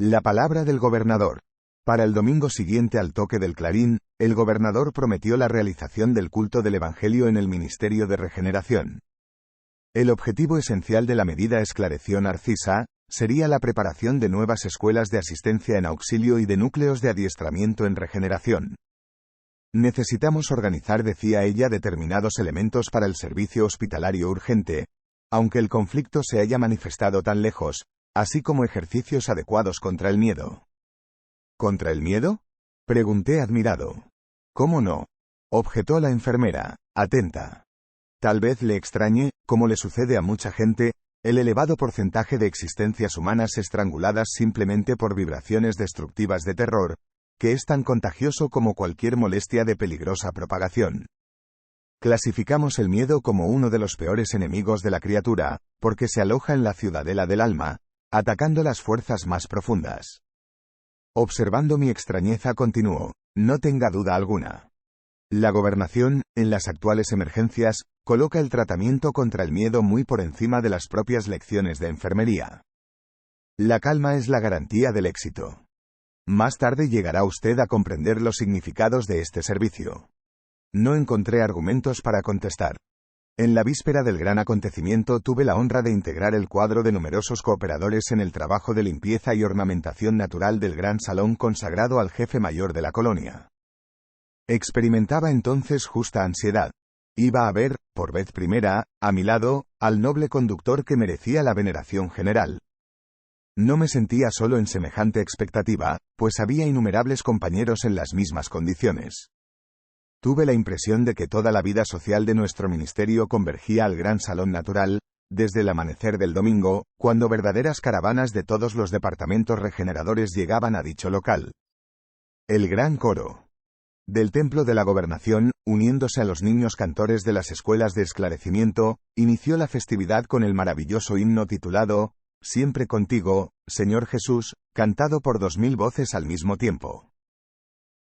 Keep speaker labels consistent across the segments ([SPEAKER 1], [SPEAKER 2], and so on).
[SPEAKER 1] La palabra del gobernador. Para el domingo siguiente al toque del clarín, el gobernador prometió la realización del culto del Evangelio en el Ministerio de Regeneración. El objetivo esencial de la medida, esclareció Narcisa, sería la preparación de nuevas escuelas de asistencia en auxilio y de núcleos de adiestramiento en regeneración. Necesitamos organizar, decía ella, determinados elementos para el servicio hospitalario urgente, aunque el conflicto se haya manifestado tan lejos, así como ejercicios adecuados contra el miedo. ¿Contra el miedo?, pregunté admirado. ¿Cómo no?, objetó la enfermera, atenta. Tal vez le extrañe, como le sucede a mucha gente, el elevado porcentaje de existencias humanas estranguladas simplemente por vibraciones destructivas de terror, que es tan contagioso como cualquier molestia de peligrosa propagación. Clasificamos el miedo como uno de los peores enemigos de la criatura, porque se aloja en la ciudadela del alma, atacando las fuerzas más profundas. Observando mi extrañeza, continuó: no tenga duda alguna. La gobernación, en las actuales emergencias, coloca el tratamiento contra el miedo muy por encima de las propias lecciones de enfermería. La calma es la garantía del éxito. Más tarde llegará usted a comprender los significados de este servicio. No encontré argumentos para contestar. En la víspera del gran acontecimiento tuve la honra de integrar el cuadro de numerosos cooperadores en el trabajo de limpieza y ornamentación natural del gran salón consagrado al jefe mayor de la colonia. Experimentaba entonces justa ansiedad. Iba a ver, por vez primera, a mi lado, al noble conductor que merecía la veneración general. No me sentía solo en semejante expectativa, pues había innumerables compañeros en las mismas condiciones. Tuve la impresión de que toda la vida social de nuestro ministerio convergía al gran salón natural, desde el amanecer del domingo, cuando verdaderas caravanas de todos los departamentos regeneradores llegaban a dicho local. El gran coro del templo de la gobernación, uniéndose a los niños cantores de las escuelas de esclarecimiento, inició la festividad con el maravilloso himno titulado «Siempre contigo, Señor Jesús», cantado por 2000 voces al mismo tiempo.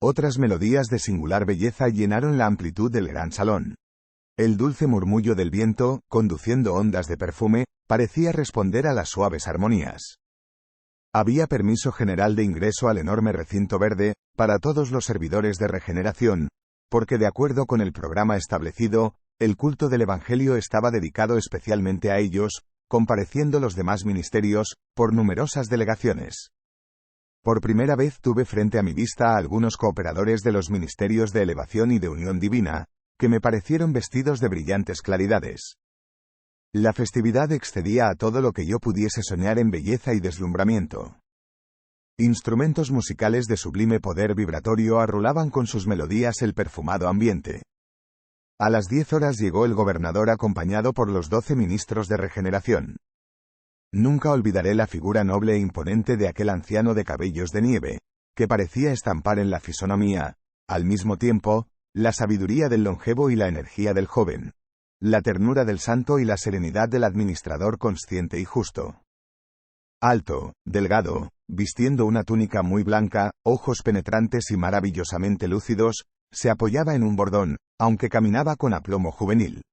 [SPEAKER 1] Otras melodías de singular belleza llenaron la amplitud del gran salón. El dulce murmullo del viento, conduciendo ondas de perfume, parecía responder a las suaves armonías. Había permiso general de ingreso al enorme recinto verde, para todos los servidores de regeneración, porque de acuerdo con el programa establecido, el culto del Evangelio estaba dedicado especialmente a ellos, compareciendo los demás ministerios, por numerosas delegaciones. Por primera vez tuve frente a mi vista a algunos cooperadores de los ministerios de elevación y de unión divina, que me parecieron vestidos de brillantes claridades. La festividad excedía a todo lo que yo pudiese soñar en belleza y deslumbramiento. Instrumentos musicales de sublime poder vibratorio arrulaban con sus melodías el perfumado ambiente. A las 10 horas llegó el gobernador acompañado por los 12 ministros de regeneración. Nunca olvidaré la figura noble e imponente de aquel anciano de cabellos de nieve, que parecía estampar en la fisonomía, al mismo tiempo, la sabiduría del longevo y la energía del joven, la ternura del santo y la serenidad del administrador consciente y justo. Alto, delgado, vistiendo una túnica muy blanca, ojos penetrantes y maravillosamente lúcidos, se apoyaba en un bordón, aunque caminaba con aplomo juvenil.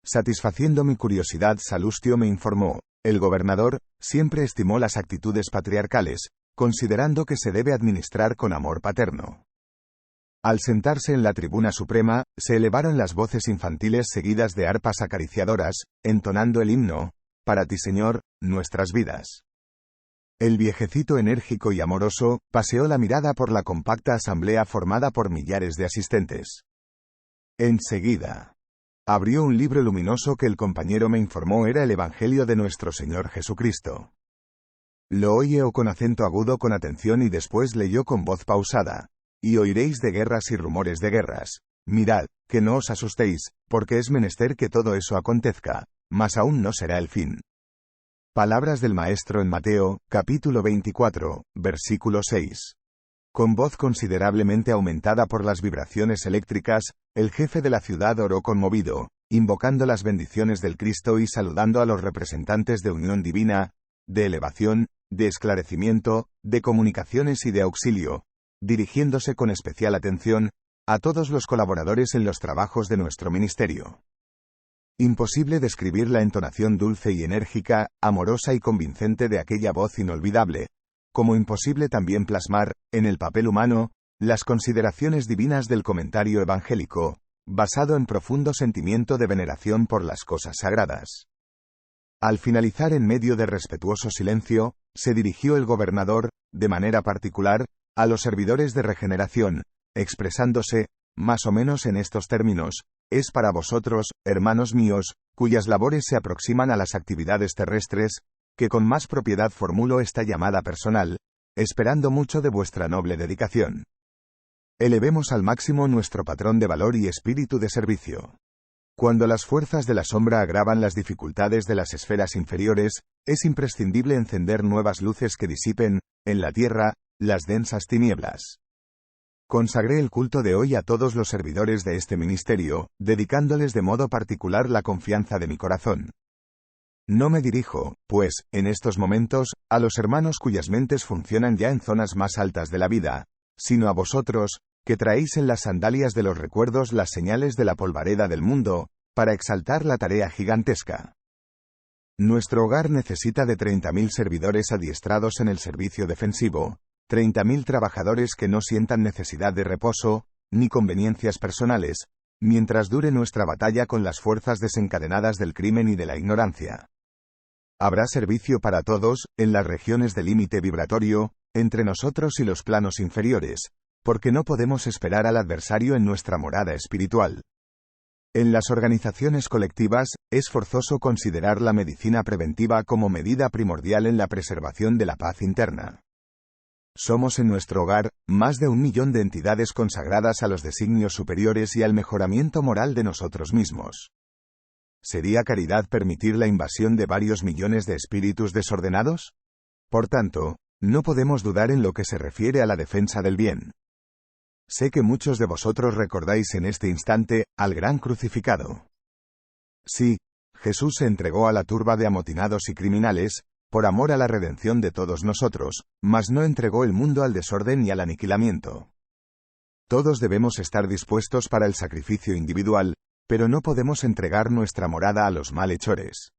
[SPEAKER 1] Satisfaciendo mi curiosidad, Salustio me informó: el gobernador siempre estimó las actitudes patriarcales, considerando que se debe administrar con amor paterno. Al sentarse en la tribuna suprema, se elevaron las voces infantiles seguidas de arpas acariciadoras, entonando el himno: «Para ti, Señor, nuestras vidas». El viejecito enérgico y amoroso paseó la mirada por la compacta asamblea formada por millares de asistentes. Enseguida abrió un libro luminoso que el compañero me informó era el Evangelio de nuestro Señor Jesucristo. Lo oyó con acento agudo con atención y después leyó con voz pausada: «Y oiréis de guerras y rumores de guerras. Mirad, que no os asustéis, porque es menester que todo eso acontezca, mas aún no será el fin». Palabras del Maestro en Mateo, capítulo 24, versículo 6. Con voz considerablemente aumentada por las vibraciones eléctricas, el jefe de la ciudad oró conmovido, invocando las bendiciones del Cristo y saludando a los representantes de unión divina, de elevación, de esclarecimiento, de comunicaciones y de auxilio, dirigiéndose con especial atención a todos los colaboradores en los trabajos de nuestro ministerio. Imposible describir la entonación dulce y enérgica, amorosa y convincente de aquella voz inolvidable, como imposible también plasmar, en el papel humano, las consideraciones divinas del comentario evangélico, basado en profundo sentimiento de veneración por las cosas sagradas. Al finalizar en medio de respetuoso silencio, se dirigió el gobernador, de manera particular, a los servidores de regeneración, expresándose, más o menos en estos términos: es para vosotros, hermanos míos, cuyas labores se aproximan a las actividades terrestres, que con más propiedad formulo esta llamada personal, esperando mucho de vuestra noble dedicación. Elevemos al máximo nuestro patrón de valor y espíritu de servicio. Cuando las fuerzas de la sombra agravan las dificultades de las esferas inferiores, es imprescindible encender nuevas luces que disipen, en la tierra, las densas tinieblas. Consagré el culto de hoy a todos los servidores de este ministerio, dedicándoles de modo particular la confianza de mi corazón. No me dirijo, pues, en estos momentos, a los hermanos cuyas mentes funcionan ya en zonas más altas de la vida, sino a vosotros, que traéis en las sandalias de los recuerdos las señales de la polvareda del mundo, para exaltar la tarea gigantesca. Nuestro hogar necesita de 30.000 servidores adiestrados en el servicio defensivo, 30.000 trabajadores que no sientan necesidad de reposo, ni conveniencias personales, mientras dure nuestra batalla con las fuerzas desencadenadas del crimen y de la ignorancia. Habrá servicio para todos, en las regiones de límite vibratorio, entre nosotros y los planos inferiores, porque no podemos esperar al adversario en nuestra morada espiritual. En las organizaciones colectivas, es forzoso considerar la medicina preventiva como medida primordial en la preservación de la paz interna. Somos en nuestro hogar, más de 1 millón de entidades consagradas a los designios superiores y al mejoramiento moral de nosotros mismos. ¿Sería caridad permitir la invasión de varios millones de espíritus desordenados? Por tanto, no podemos dudar en lo que se refiere a la defensa del bien. Sé que muchos de vosotros recordáis en este instante al gran crucificado. Sí, Jesús se entregó a la turba de amotinados y criminales, por amor a la redención de todos nosotros, mas no entregó el mundo al desorden y al aniquilamiento. Todos debemos estar dispuestos para el sacrificio individual, pero no podemos entregar nuestra morada a los malhechores.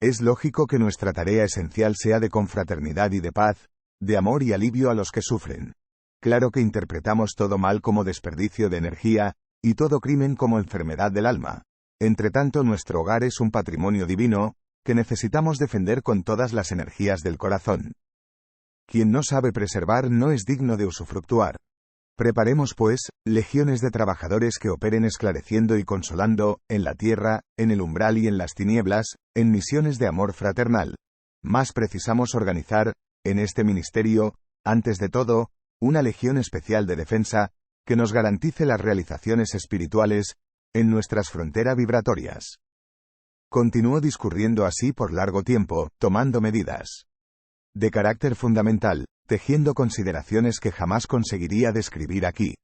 [SPEAKER 1] Es lógico que nuestra tarea esencial sea de confraternidad y de paz, de amor y alivio a los que sufren. Claro que interpretamos todo mal como desperdicio de energía, y todo crimen como enfermedad del alma. Entretanto, nuestro hogar es un patrimonio divino, que necesitamos defender con todas las energías del corazón. Quien no sabe preservar no es digno de usufructuar. Preparemos, pues, legiones de trabajadores que operen esclareciendo y consolando, en la tierra, en el umbral y en las tinieblas, en misiones de amor fraternal. Más precisamos organizar, en este ministerio, antes de todo, una legión especial de defensa, que nos garantice las realizaciones espirituales, en nuestras fronteras vibratorias. Continuó discurriendo así por largo tiempo, tomando medidas de carácter fundamental, tejiendo consideraciones que jamás conseguiría describir aquí.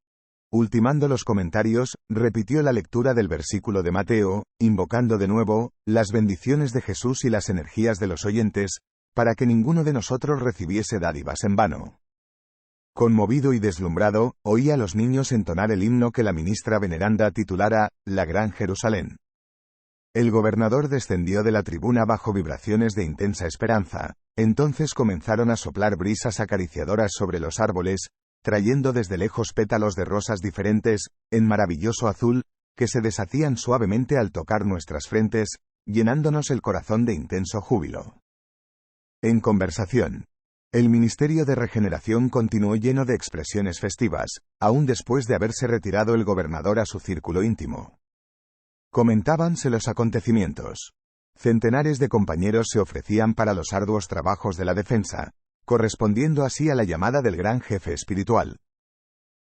[SPEAKER 1] Ultimando los comentarios, repitió la lectura del versículo de Mateo, invocando de nuevo las bendiciones de Jesús y las energías de los oyentes, para que ninguno de nosotros recibiese dádivas en vano. Conmovido y deslumbrado, oía a los niños entonar el himno que la ministra veneranda titulara «La Gran Jerusalén». El gobernador descendió de la tribuna bajo vibraciones de intensa esperanza. Entonces comenzaron a soplar brisas acariciadoras sobre los árboles, trayendo desde lejos pétalos de rosas diferentes, en maravilloso azul, que se deshacían suavemente al tocar nuestras frentes, llenándonos el corazón de intenso júbilo. En conversación. El Ministerio de Regeneración continuó lleno de expresiones festivas, aún después de haberse retirado el gobernador a su círculo íntimo. Comentábanse los acontecimientos. Centenares de compañeros se ofrecían para los arduos trabajos de la defensa, correspondiendo así a la llamada del gran jefe espiritual.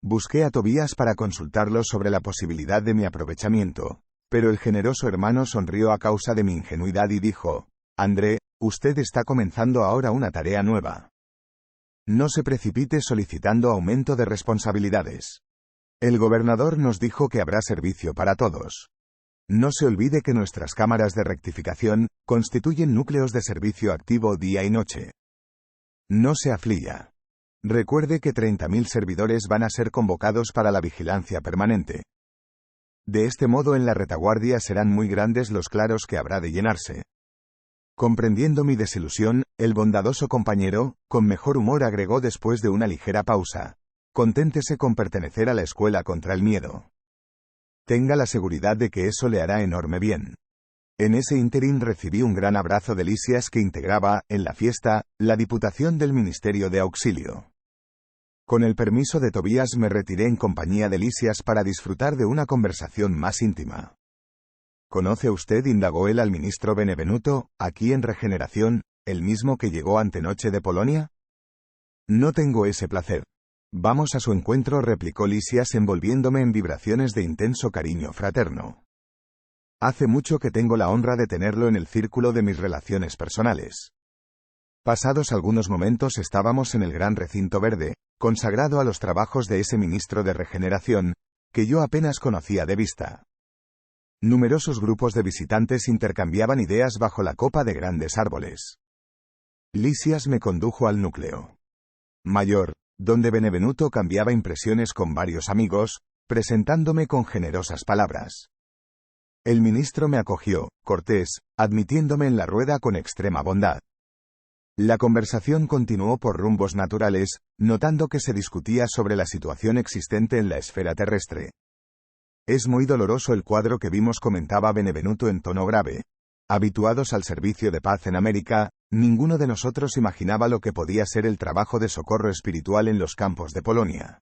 [SPEAKER 1] Busqué a Tobías para consultarlo sobre la posibilidad de mi aprovechamiento, pero el generoso hermano sonrió a causa de mi ingenuidad y dijo: «André, usted está comenzando ahora una tarea nueva. No se precipite solicitando aumento de responsabilidades. El gobernador nos dijo que habrá servicio para todos. No se olvide que nuestras cámaras de rectificación constituyen núcleos de servicio activo día y noche. No se aflija. Recuerde que 30.000 servidores van a ser convocados para la vigilancia permanente. De este modo en la retaguardia serán muy grandes los claros que habrá de llenarse. Comprendiendo mi desilusión, el bondadoso compañero, con mejor humor agregó después de una ligera pausa: conténtese con pertenecer a la escuela contra el miedo. Tenga la seguridad de que eso le hará enorme bien. En ese ínterin recibí un gran abrazo de Lisias, que integraba, en la fiesta, la diputación del Ministerio de Auxilio. Con el permiso de Tobías me retiré en compañía de Lisias para disfrutar de una conversación más íntima. ¿Conoce usted?, indagó él al ministro Benevenuto, aquí en Regeneración, el mismo que llegó antenoche de Polonia? No tengo ese placer. Vamos a su encuentro, replicó Lisias, envolviéndome en vibraciones de intenso cariño fraterno. Hace mucho que tengo la honra de tenerlo en el círculo de mis relaciones personales. Pasados algunos momentos estábamos en el gran recinto verde, consagrado a los trabajos de ese ministro de Regeneración, que yo apenas conocía de vista. Numerosos grupos de visitantes intercambiaban ideas bajo la copa de grandes árboles. Lisias me condujo al núcleo mayor, donde Benevenuto cambiaba impresiones con varios amigos, presentándome con generosas palabras. El ministro me acogió, cortés, admitiéndome en la rueda con extrema bondad. La conversación continuó por rumbos naturales, notando que se discutía sobre la situación existente en la esfera terrestre. Es muy doloroso el cuadro que vimos, comentaba Benevenuto en tono grave. Habituados al servicio de paz en América, ninguno de nosotros imaginaba lo que podía ser el trabajo de socorro espiritual en los campos de Polonia.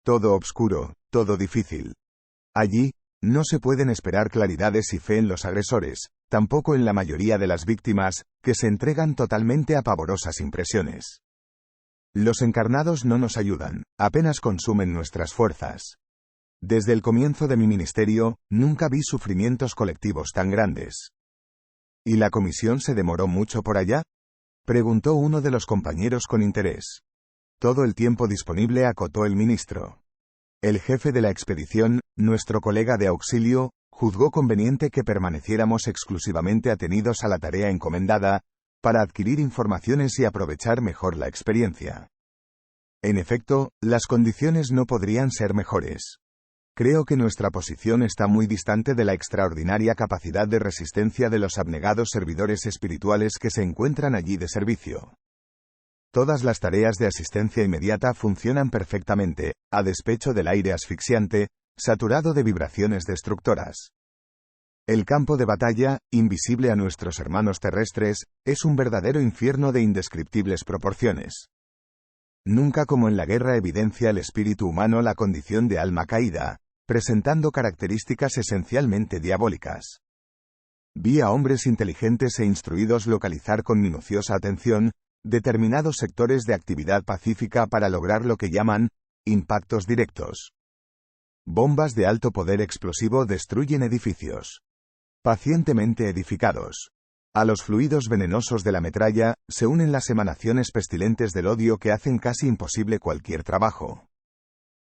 [SPEAKER 1] Todo obscuro, todo difícil. Allí, no se pueden esperar claridades y fe en los agresores, tampoco en la mayoría de las víctimas, que se entregan totalmente a pavorosas impresiones. Los encarnados no nos ayudan, apenas consumen nuestras fuerzas. Desde el comienzo de mi ministerio, nunca vi sufrimientos colectivos tan grandes. ¿Y la comisión se demoró mucho por allá?, preguntó uno de los compañeros con interés. Todo el tiempo disponible, acotó el ministro. El jefe de la expedición, nuestro colega de auxilio, juzgó conveniente que permaneciéramos exclusivamente atenidos a la tarea encomendada, para adquirir informaciones y aprovechar mejor la experiencia. En efecto, las condiciones no podrían ser mejores. Creo que nuestra posición está muy distante de la extraordinaria capacidad de resistencia de los abnegados servidores espirituales que se encuentran allí de servicio. Todas las tareas de asistencia inmediata funcionan perfectamente, a despecho del aire asfixiante, saturado de vibraciones destructoras. El campo de batalla, invisible a nuestros hermanos terrestres, es un verdadero infierno de indescriptibles proporciones. Nunca como en la guerra evidencia el espíritu humano la condición de alma caída, presentando características esencialmente diabólicas. Vi a hombres inteligentes e instruidos localizar con minuciosa atención determinados sectores de actividad pacífica para lograr lo que llaman impactos directos. Bombas de alto poder explosivo destruyen edificios pacientemente edificados. A los fluidos venenosos de la metralla se unen las emanaciones pestilentes del odio que hacen casi imposible cualquier trabajo.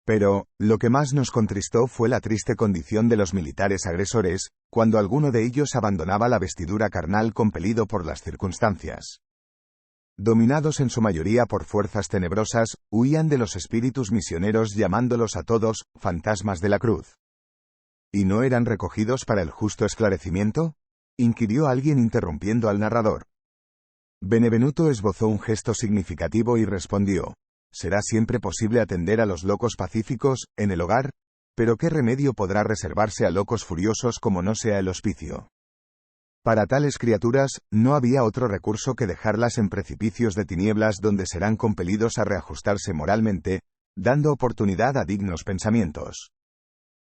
[SPEAKER 1] Pero, lo que más nos contristó fue la triste condición de los militares agresores, cuando alguno de ellos abandonaba la vestidura carnal compelido por las circunstancias. Dominados en su mayoría por fuerzas tenebrosas, huían de los espíritus misioneros llamándolos a todos fantasmas de la cruz. ¿Y no eran recogidos para el justo esclarecimiento?, inquirió alguien interrumpiendo al narrador. Benevenuto esbozó un gesto significativo y respondió: ¿será siempre posible atender a los locos pacíficos, en el hogar? Pero ¿qué remedio podrá reservarse a locos furiosos como no sea el hospicio? Para tales criaturas, no había otro recurso que dejarlas en precipicios de tinieblas donde serán compelidos a reajustarse moralmente, dando oportunidad a dignos pensamientos.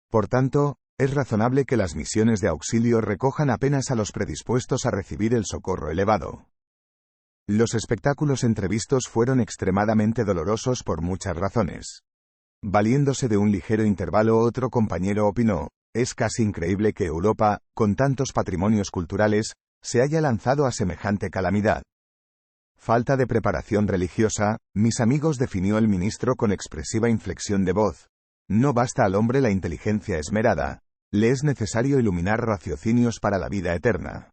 [SPEAKER 1] Por tanto, es razonable que las misiones de auxilio recojan apenas a los predispuestos a recibir el socorro elevado. Los espectáculos entrevistos fueron extremadamente dolorosos por muchas razones. Valiéndose de un ligero intervalo, otro compañero opinó: es casi increíble que Europa, con tantos patrimonios culturales, se haya lanzado a semejante calamidad. Falta de preparación religiosa, mis amigos, definió el ministro con expresiva inflexión de voz. No basta al hombre la inteligencia esmerada, le es necesario iluminar raciocinios para la vida eterna.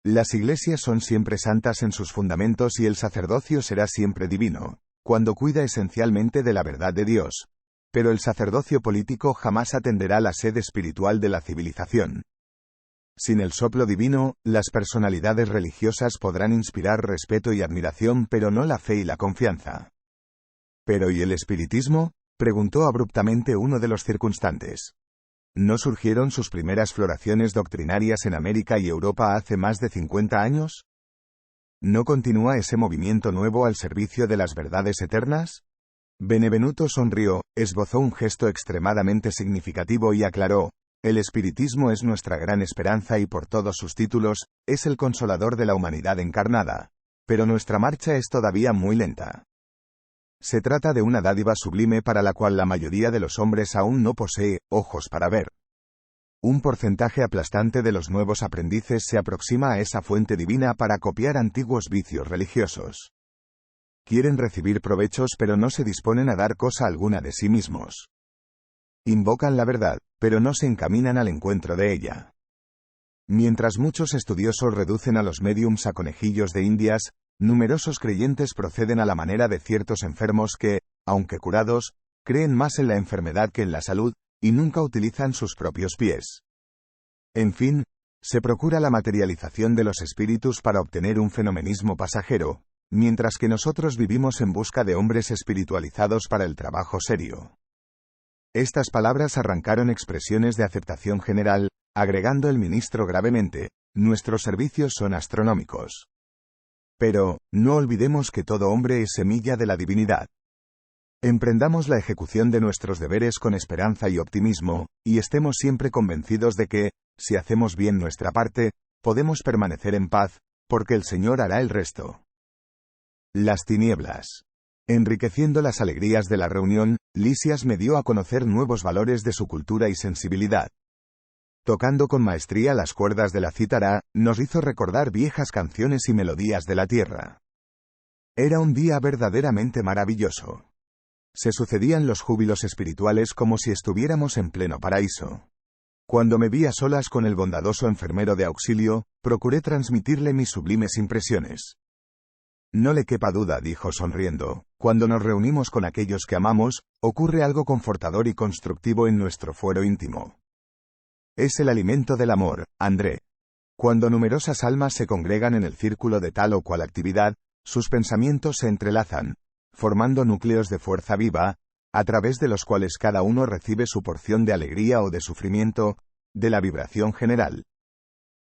[SPEAKER 1] Las iglesias son siempre santas en sus fundamentos y el sacerdocio será siempre divino, cuando cuida esencialmente de la verdad de Dios. Pero el sacerdocio político jamás atenderá la sed espiritual de la civilización. Sin el soplo divino, las personalidades religiosas podrán inspirar respeto y admiración, pero no la fe y la confianza. ¿Pero y el espiritismo?, preguntó abruptamente uno de los circunstantes. ¿No surgieron sus primeras floraciones doctrinarias en América y Europa hace más de 50 años? ¿No continúa ese movimiento nuevo al servicio de las verdades eternas? Benvenuto sonrió, esbozó un gesto extremadamente significativo y aclaró: el espiritismo es nuestra gran esperanza y por todos sus títulos, es el consolador de la humanidad encarnada. Pero nuestra marcha es todavía muy lenta. Se trata de una dádiva sublime para la cual la mayoría de los hombres aún no posee ojos para ver. Un porcentaje aplastante de los nuevos aprendices se aproxima a esa fuente divina para copiar antiguos vicios religiosos. Quieren recibir provechos pero no se disponen a dar cosa alguna de sí mismos. Invocan la verdad, pero no se encaminan al encuentro de ella. Mientras muchos estudiosos reducen a los médiums a conejillos de indias, numerosos creyentes proceden a la manera de ciertos enfermos que, aunque curados, creen más en la enfermedad que en la salud, y nunca utilizan sus propios pies. En fin, se procura la materialización de los espíritus para obtener un fenomenismo pasajero, mientras que nosotros vivimos en busca de hombres espiritualizados para el trabajo serio. Estas palabras arrancaron expresiones de aceptación general, agregando el ministro gravemente: nuestros servicios son astronómicos. Pero, no olvidemos que todo hombre es semilla de la divinidad. Emprendamos la ejecución de nuestros deberes con esperanza y optimismo, y estemos siempre convencidos de que, si hacemos bien nuestra parte, podemos permanecer en paz, porque el Señor hará el resto. Las tinieblas. Enriqueciendo las alegrías de la reunión, Lisias me dio a conocer nuevos valores de su cultura y sensibilidad. Tocando con maestría las cuerdas de la cítara, nos hizo recordar viejas canciones y melodías de la tierra. Era un día verdaderamente maravilloso. Se sucedían los júbilos espirituales como si estuviéramos en pleno paraíso. Cuando me vi a solas con el bondadoso enfermero de auxilio, procuré transmitirle mis sublimes impresiones. No le quepa duda, dijo sonriendo, cuando nos reunimos con aquellos que amamos, ocurre algo confortador y constructivo en nuestro fuero íntimo. Es el alimento del amor, André. Cuando numerosas almas se congregan en el círculo de tal o cual actividad, sus pensamientos se entrelazan, formando núcleos de fuerza viva, a través de los cuales cada uno recibe su porción de alegría o de sufrimiento, de la vibración general.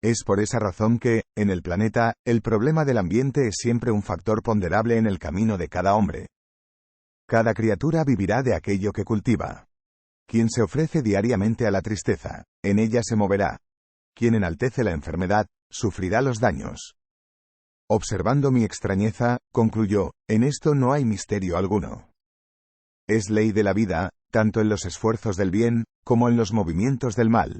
[SPEAKER 1] Es por esa razón que, en el planeta, el problema del ambiente es siempre un factor ponderable en el camino de cada hombre. Cada criatura vivirá de aquello que cultiva. Quien se ofrece diariamente a la tristeza, en ella se moverá. Quien enaltece la enfermedad, sufrirá los daños. Observando mi extrañeza, concluyó: en esto no hay misterio alguno. Es ley de la vida, tanto en los esfuerzos del bien, como en los movimientos del mal.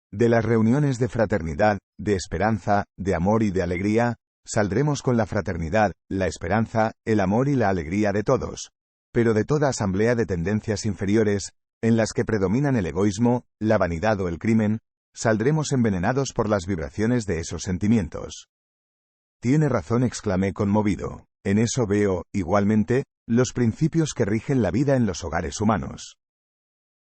[SPEAKER 1] De las reuniones de fraternidad, de esperanza, de amor y de alegría, saldremos con la fraternidad, la esperanza, el amor y la alegría de todos. Pero de toda asamblea de tendencias inferiores, en las que predominan el egoísmo, la vanidad o el crimen, saldremos envenenados por las vibraciones de esos sentimientos. Tiene razón, exclamé conmovido. En eso veo, igualmente, los principios que rigen la vida en los hogares humanos.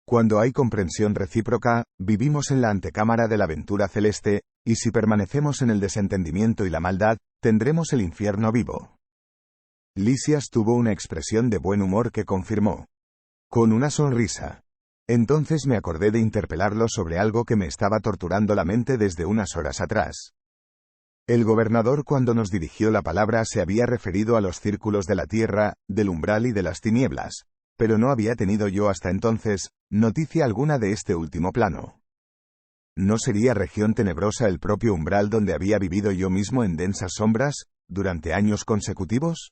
[SPEAKER 1] Cuando hay comprensión recíproca, vivimos en la antecámara de la ventura celeste, y si permanecemos en el desentendimiento y la maldad, tendremos el infierno vivo. Lisias tuvo una expresión de buen humor que confirmó. Con una sonrisa. Entonces me acordé de interpelarlo sobre algo que me estaba torturando la mente desde unas horas atrás. El gobernador, cuando nos dirigió la palabra, se había referido a los círculos de la tierra, del umbral y de las tinieblas, pero no había tenido yo hasta entonces noticia alguna de este último plano. ¿No sería región tenebrosa el propio umbral donde había vivido yo mismo en densas sombras, durante años consecutivos?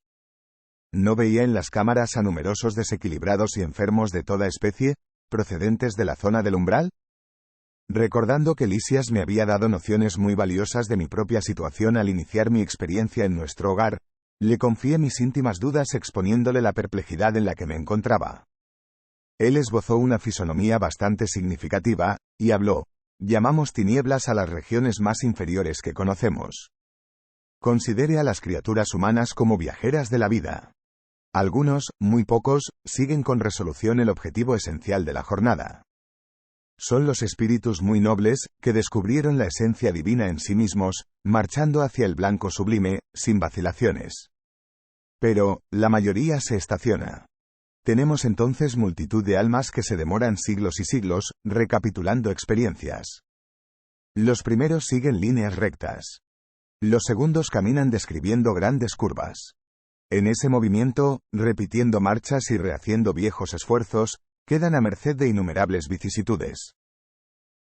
[SPEAKER 1] ¿No veía en las cámaras a numerosos desequilibrados y enfermos de toda especie, procedentes de la zona del umbral? Recordando que Lisias me había dado nociones muy valiosas de mi propia situación al iniciar mi experiencia en nuestro hogar, le confié mis íntimas dudas exponiéndole la perplejidad en la que me encontraba. Él esbozó una fisonomía bastante significativa, y habló: llamamos tinieblas a las regiones más inferiores que conocemos. Considere a las criaturas humanas como viajeras de la vida. Algunos, muy pocos, siguen con resolución el objetivo esencial de la jornada. Son los espíritus muy nobles, que descubrieron la esencia divina en sí mismos, marchando hacia el blanco sublime, sin vacilaciones. Pero, la mayoría se estaciona. Tenemos entonces multitud de almas que se demoran siglos y siglos, recapitulando experiencias. Los primeros siguen líneas rectas. Los segundos caminan describiendo grandes curvas. En ese movimiento, repitiendo marchas y rehaciendo viejos esfuerzos, quedan a merced de innumerables vicisitudes.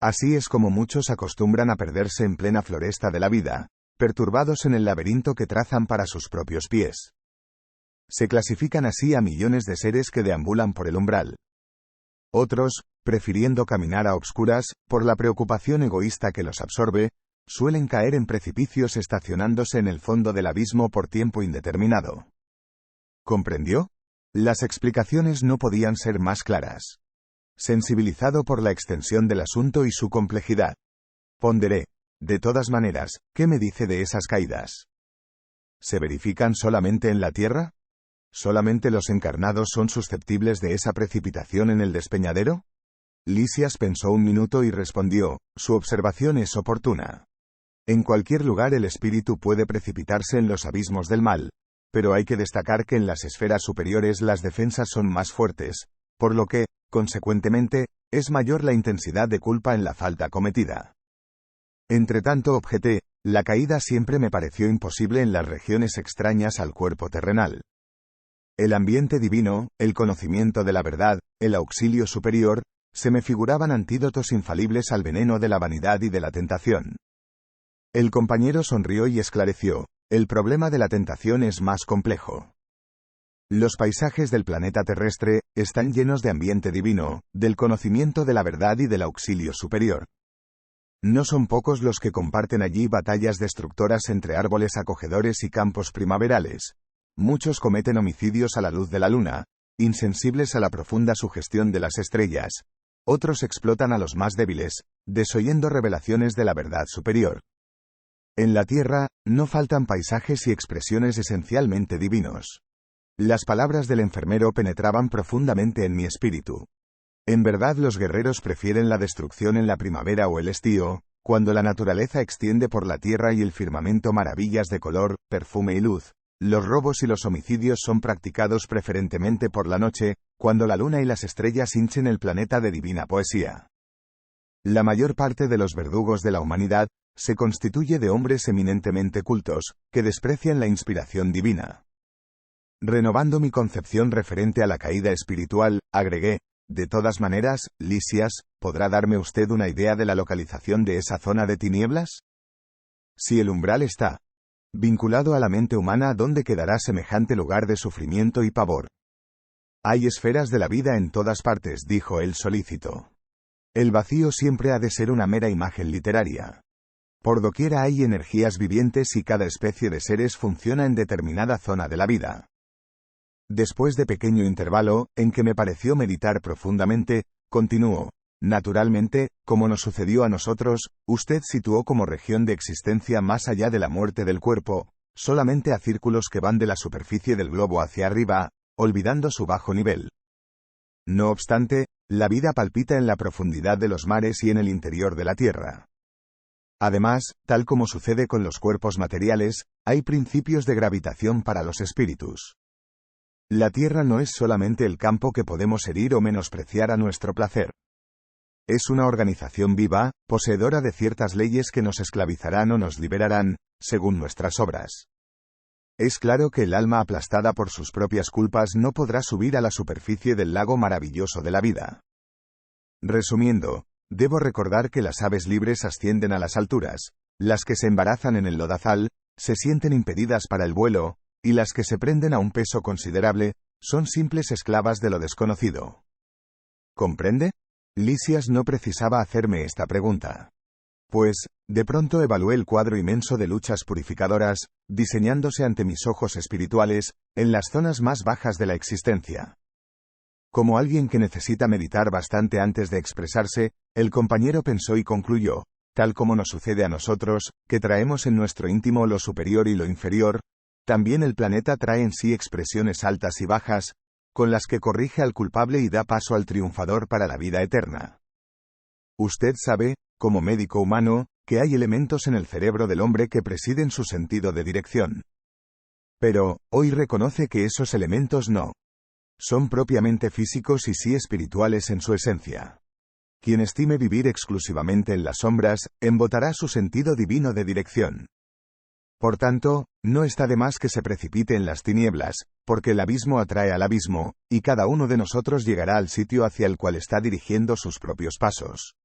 [SPEAKER 1] Así es como muchos acostumbran a perderse en plena floresta de la vida, perturbados en el laberinto que trazan para sus propios pies. Se clasifican así a millones de seres que deambulan por el umbral. Otros, prefiriendo caminar a obscuras, por la preocupación egoísta que los absorbe, suelen caer en precipicios estacionándose en el fondo del abismo por tiempo indeterminado. ¿Comprendió? Las explicaciones no podían ser más claras. Sensibilizado por la extensión del asunto y su complejidad, ponderé, de todas maneras, ¿qué me dice de esas caídas? ¿Se verifican solamente en la Tierra? ¿Solamente los encarnados son susceptibles de esa precipitación en el despeñadero? Lisias pensó un minuto y respondió, su observación es oportuna. En cualquier lugar el espíritu puede precipitarse en los abismos del mal, pero hay que destacar que en las esferas superiores las defensas son más fuertes, por lo que, consecuentemente, es mayor la intensidad de culpa en la falta cometida. Entretanto objeté, la caída siempre me pareció imposible en las regiones extrañas al cuerpo terrenal. El ambiente divino, el conocimiento de la verdad, el auxilio superior, se me figuraban antídotos infalibles al veneno de la vanidad y de la tentación. El compañero sonrió y esclareció, el problema de la tentación es más complejo. Los paisajes del planeta terrestre están llenos de ambiente divino, del conocimiento de la verdad y del auxilio superior. No son pocos los que comparten allí batallas destructoras entre árboles acogedores y campos primaverales. Muchos cometen homicidios a la luz de la luna, insensibles a la profunda sugestión de las estrellas. Otros explotan a los más débiles, desoyendo revelaciones de la verdad superior. En la Tierra, no faltan paisajes y expresiones esencialmente divinos. Las palabras del enfermero penetraban profundamente en mi espíritu. En verdad los guerreros prefieren la destrucción en la primavera o el estío, cuando la naturaleza extiende por la tierra y el firmamento maravillas de color, perfume y luz. Los robos y los homicidios son practicados preferentemente por la noche, cuando la luna y las estrellas hinchen el planeta de divina poesía. La mayor parte de los verdugos de la humanidad se constituye de hombres eminentemente cultos, que desprecian la inspiración divina. Renovando mi concepción referente a la caída espiritual, agregué, de todas maneras, Lisias, ¿podrá darme usted una idea de la localización de esa zona de tinieblas? Si el umbral está vinculado a la mente humana, ¿dónde quedará semejante lugar de sufrimiento y pavor? Hay esferas de la vida en todas partes, dijo el solícito. El vacío siempre ha de ser una mera imagen literaria. Por doquiera hay energías vivientes y cada especie de seres funciona en determinada zona de la vida. Después de pequeño intervalo, en que me pareció meditar profundamente, continuó. Naturalmente, como nos sucedió a nosotros, usted situó como región de existencia más allá de la muerte del cuerpo, solamente a círculos que van de la superficie del globo hacia arriba, olvidando su bajo nivel. No obstante, la vida palpita en la profundidad de los mares y en el interior de la tierra. Además, tal como sucede con los cuerpos materiales, hay principios de gravitación para los espíritus. La tierra no es solamente el campo que podemos herir o menospreciar a nuestro placer. Es una organización viva, poseedora de ciertas leyes que nos esclavizarán o nos liberarán, según nuestras obras. Es claro que el alma aplastada por sus propias culpas no podrá subir a la superficie del lago maravilloso de la vida. Resumiendo, debo recordar que las aves libres ascienden a las alturas, las que se embarazan en el lodazal, se sienten impedidas para el vuelo, y las que se prenden a un peso considerable, son simples esclavas de lo desconocido. ¿Comprende? Lisias no precisaba hacerme esta pregunta. Pues, de pronto evalué el cuadro inmenso de luchas purificadoras, diseñándose ante mis ojos espirituales, en las zonas más bajas de la existencia. Como alguien que necesita meditar bastante antes de expresarse, el compañero pensó y concluyó, tal como nos sucede a nosotros, que traemos en nuestro íntimo lo superior y lo inferior, también el planeta trae en sí expresiones altas y bajas, con las que corrige al culpable y da paso al triunfador para la vida eterna. Usted sabe, como médico humano, que hay elementos en el cerebro del hombre que presiden su sentido de dirección. Pero, hoy reconoce que esos elementos no son propiamente físicos y sí espirituales en su esencia. Quien estime vivir exclusivamente en las sombras, embotará su sentido divino de dirección. Por tanto, no está de más que se precipite en las tinieblas, porque el abismo atrae al abismo, y cada uno de nosotros llegará al sitio hacia el cual está dirigiendo sus propios pasos.